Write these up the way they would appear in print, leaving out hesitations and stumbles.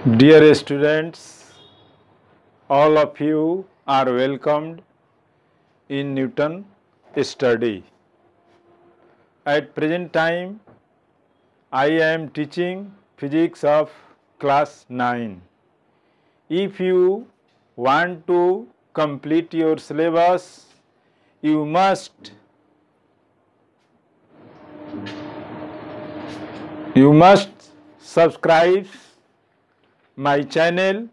Dear students, all of you are welcomed in Newton study. At present time, I am teaching physics of class 9. If you want to complete your syllabus, you must subscribe my channel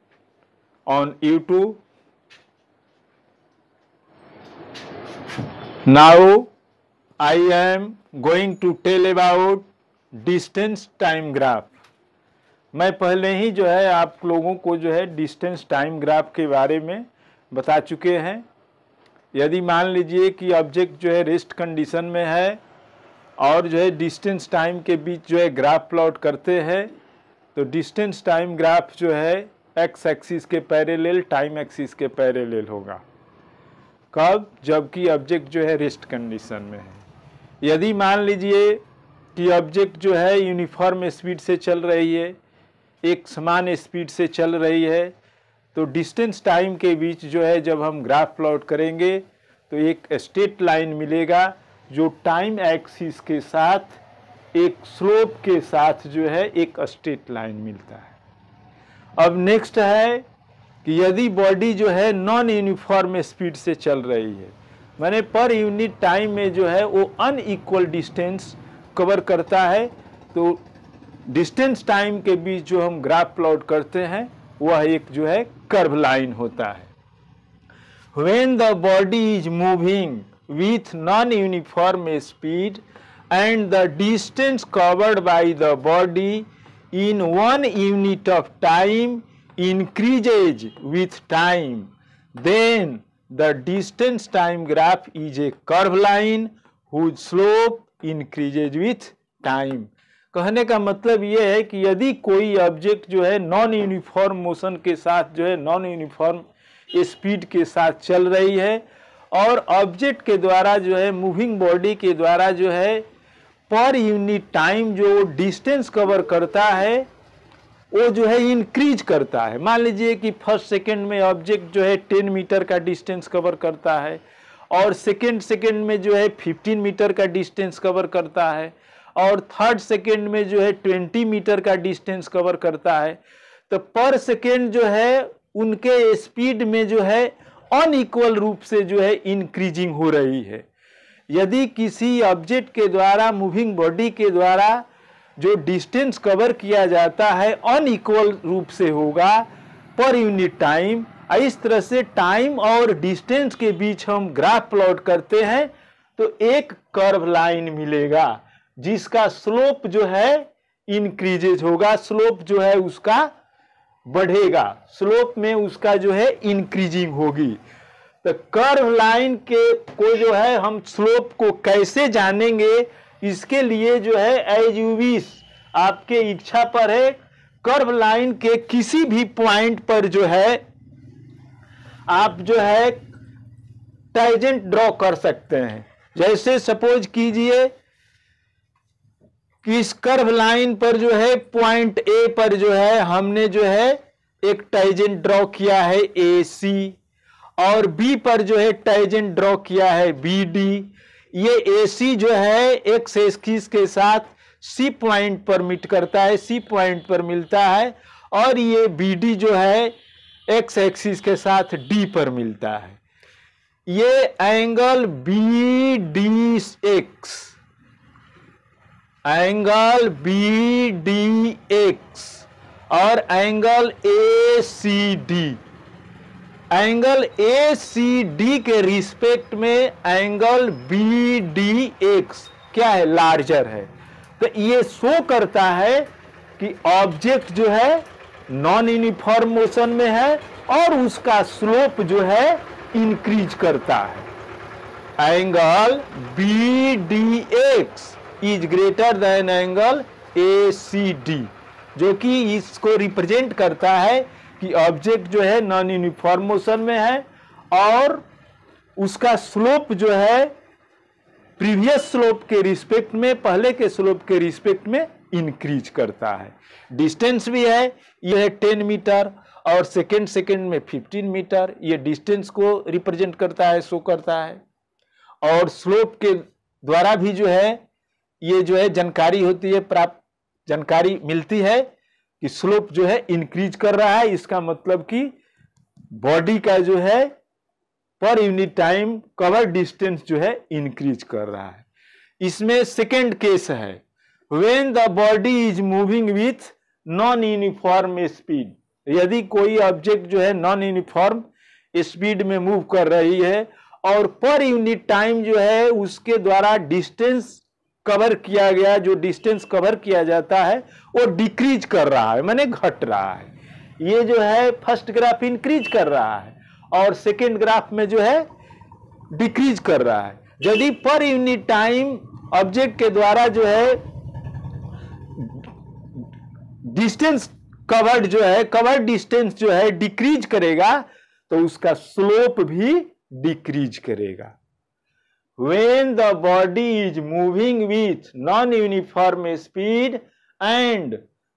on YouTube. Now I am going to tell about distance time graph. मैं पहले ही जो है आप लोगों को जो है distance time graph के बारे में बता चुके हैं। यदि मान लीजिए कि ऑब्जेक्ट जो है रेस्ट कंडीशन में है और जो है डिस्टेंस टाइम के बीच जो है ग्राफ प्लॉट करते हैं, तो डिस्टेंस टाइम ग्राफ जो है एक्स एक्सिस के पैरेलल टाइम एक्सिस के पैरेलल होगा। कब? जबकि ऑब्जेक्ट जो है रेस्ट कंडीशन में है। यदि मान लीजिए कि ऑब्जेक्ट जो है यूनिफॉर्म स्पीड से चल रही है, एक समान स्पीड से चल रही है, तो डिस्टेंस टाइम के बीच जो है जब हम ग्राफ प्लॉट करेंगे तो एक स्ट्रेट लाइन मिलेगा जो टाइम एक्सिस के साथ एक स्लोप के साथ जो है एक स्ट्रेट लाइन मिलता है। अब नेक्स्ट है कि यदि बॉडी जो है नॉन यूनिफॉर्म स्पीड से चल रही है, माने पर यूनिट टाइम में जो है वो अनइक्वल डिस्टेंस कवर करता है, तो डिस्टेंस टाइम के बीच जो हम ग्राफ प्लॉट करते हैं वह एक जो है कर्व लाइन होता है। When the body is moving with non-uniform speed and the distance covered by the body in 1 unit of time increases with time, then the distance time graph is a curve line whose slope increases with time. कहने का मतलब ये है कि यदि कोई object जो है नॉन यूनिफॉर्म मोशन के साथ जो है नॉन यूनिफॉर्म स्पीड के साथ चल रही है और ऑब्जेक्ट के द्वारा जो है मूविंग बॉडी के द्वारा जो है पर यूनिट टाइम जो डिस्टेंस कवर करता है वो जो है इंक्रीज करता है। मान लीजिए कि फर्स्ट सेकंड में ऑब्जेक्ट जो है 10 मीटर का डिस्टेंस कवर करता है और सेकंड में जो है 15 मीटर का डिस्टेंस कवर करता है और थर्ड सेकंड में जो है 20 मीटर का डिस्टेंस कवर करता है, तो पर सेकंड जो है उनके स्पीड में जो है अनइक्वल रूप से जो है इंक्रीजिंग हो रही है। यदि किसी ऑब्जेक्ट के द्वारा मूविंग बॉडी के द्वारा जो डिस्टेंस कवर किया जाता है अनइक्वल रूप से होगा पर यूनिट टाइम, इस तरह से टाइम और डिस्टेंस के बीच हम ग्राफ प्लॉट करते हैं तो एक कर्व लाइन मिलेगा जिसका स्लोप जो है इंक्रीजेज होगा, स्लोप जो है उसका बढ़ेगा, स्लोप में उसका जो है इंक्रीजिंग होगी। तो कर्व लाइन के को जो है हम स्लोप को कैसे जानेंगे, इसके लिए जो है एज यू विश, आपके इच्छा पर है, कर्व लाइन के किसी भी पॉइंट पर जो है आप जो है टेंजेंट ड्रॉ कर सकते हैं। जैसे सपोज कीजिए कि इस कर्व लाइन पर जो है पॉइंट ए पर जो है हमने जो है एक टेंजेंट ड्रॉ किया है AC और बी पर जो है टेंजेंट ड्रॉ किया है BD। ये AC जो है एक्स एक्सिस के साथ C पॉइंट पर मीट करता है, C पॉइंट पर मिलता है और ये BD जो है एक्स एक्सिस के साथ D पर मिलता है। ये एंगल BDX, एंगल BDX और एंगल ACD, एंगल ACD के रिस्पेक्ट में एंगल BDX क्या है, लार्जर है। तो ये शो करता है कि ऑब्जेक्ट जो है नॉन यूनिफॉर्म मोशन में है और उसका स्लोप जो है इंक्रीज करता है। Angle BDX is greater than angle ACD, जो कि इसको रिप्रेजेंट करता है कि ऑब्जेक्ट जो है नॉन यूनिफॉर्म मोशन में है और उसका स्लोप जो है प्रीवियस स्लोप के रिस्पेक्ट में, पहले के स्लोप के रिस्पेक्ट में इंक्रीज करता है। डिस्टेंस भी है, यह है 10 मीटर और सेकेंड में 15 मीटर, ये डिस्टेंस को रिप्रेजेंट करता है, शो करता है। और स्लोप के द्वारा भी जो है ये जो है जानकारी होती है, प्राप्त जानकारी मिलती है कि स्लोप जो है इंक्रीज कर रहा है। इसका मतलब कि बॉडी का जो है per unit time cover distance जो है इंक्रीज कर रहा है। इसमें सेकेंड केस है, when the body is moving with non uniform speed. यदि कोई ऑब्जेक्ट जो है नॉन यूनिफॉर्म स्पीड में मूव कर रही है और पर यूनिट टाइम जो है उसके द्वारा डिस्टेंस कवर किया गया, जो डिस्टेंस कवर किया जाता है वो डिक्रीज कर रहा है, माने घट रहा है। ये जो है फर्स्ट ग्राफ इंक्रीज कर रहा है और सेकेंड ग्राफ में जो है डिक्रीज कर रहा है। यदि पर यूनिट टाइम ऑब्जेक्ट के द्वारा जो है डिस्टेंस कवर्ड जो है, कवर डिस्टेंस जो है डिक्रीज करेगा तो उसका स्लोप भी डिक्रीज करेगा। When the body is moving with non-uniform speed and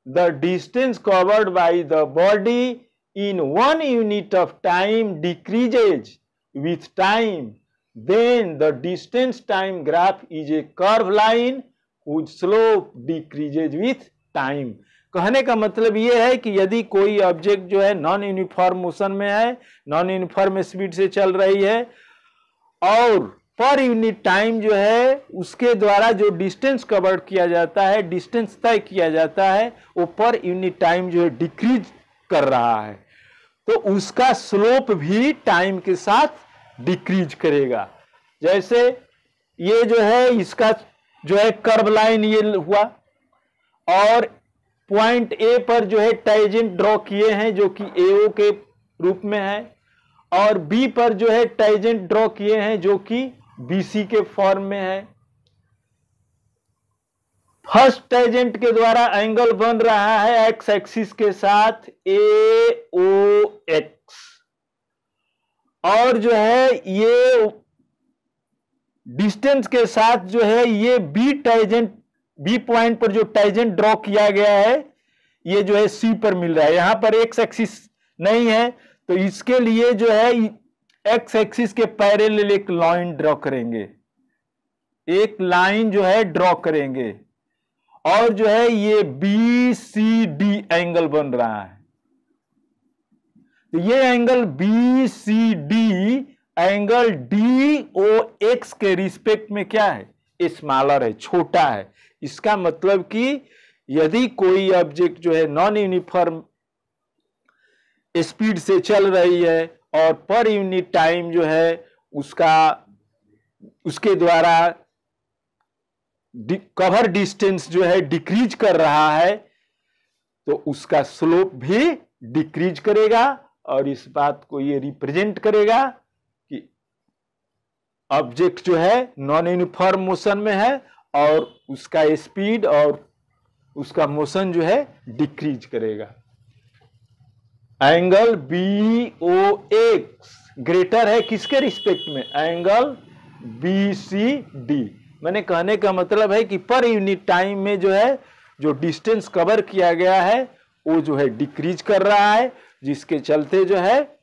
the distance covered by the body in 1 unit of time decreases with time, then the distance time graph is a curved line whose slope decreases with time। कहने का मतलब यह है कि यदि कोई object जो है नॉन यूनिफॉर्म मोशन में है, नॉन यूनिफॉर्म स्पीड से चल रही है और पर यूनिट टाइम जो है उसके द्वारा जो डिस्टेंस कवर किया जाता है, डिस्टेंस तय किया जाता है, वो पर यूनिट टाइम जो है डिक्रीज कर रहा है, तो उसका स्लोप भी टाइम के साथ डिक्रीज करेगा। जैसे ये जो है इसका जो है कर्व लाइन ये हुआ और पॉइंट ए पर जो है टेंजेंट ड्रॉ किए हैं जो कि एओ के रूप में है और बी पर जो है टेंजेंट ड्रॉ किए हैं जो कि बीसी के फॉर्म में है। फर्स्ट टेंजेंट के द्वारा एंगल बन रहा है एक्स एक्सिस के साथ AOX और जो है ये डिस्टेंस के साथ जो है ये बी पॉइंट पर जो टेंजेंट ड्रॉ किया गया है ये जो है सी पर मिल रहा है। यहां पर एक्स एक्सिस नहीं है तो इसके लिए जो है एक्स एक्सिस के पैरेलल एक लाइन ड्रॉ करेंगे, एक लाइन जो है ड्रॉ करेंगे और जो है ये BCD एंगल बन रहा है। तो ये एंगल BCD एंगल DOX के रिस्पेक्ट में क्या है, स्मॉलर है, छोटा है। इसका मतलब कि यदि कोई ऑब्जेक्ट जो है नॉन यूनिफॉर्म स्पीड से चल रही है और पर यूनिट टाइम जो है उसके द्वारा कवर डिस्टेंस जो है डिक्रीज कर रहा है तो उसका स्लोप भी डिक्रीज करेगा और इस बात को ये रिप्रेजेंट करेगा कि ऑब्जेक्ट जो है नॉन यूनिफॉर्म मोशन में है और उसका स्पीड और उसका मोशन जो है डिक्रीज करेगा। एंगल BOX ग्रेटर है किसके रिस्पेक्ट में, एंगल BCD। मैंने कहने का मतलब है कि पर यूनिट टाइम में जो है जो डिस्टेंस कवर किया गया है वो जो है डिक्रीज कर रहा है, जिसके चलते जो है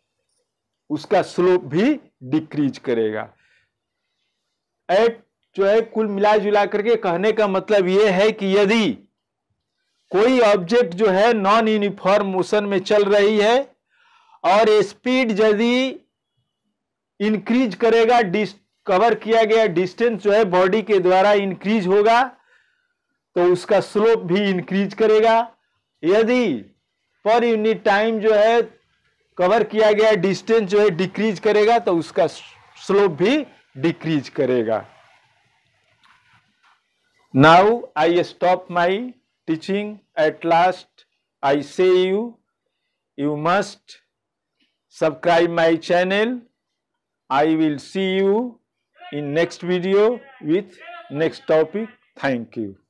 उसका स्लोप भी डिक्रीज करेगा। एट जो है कुल मिला जुला करके कहने का मतलब यह है कि यदि कोई ऑब्जेक्ट जो है नॉन यूनिफॉर्म मोशन में चल रही है और स्पीड यदि इंक्रीज करेगा, कवर किया गया डिस्टेंस जो है बॉडी के द्वारा इंक्रीज होगा तो उसका स्लोप भी इंक्रीज करेगा। यदि पर यूनिट टाइम जो है कवर किया गया डिस्टेंस जो है डिक्रीज करेगा तो उसका स्लोप भी डिक्रीज करेगा। Now I stop my teaching. At last I say you must subscribe my channel. I will see you in next video with next topic. Thank you.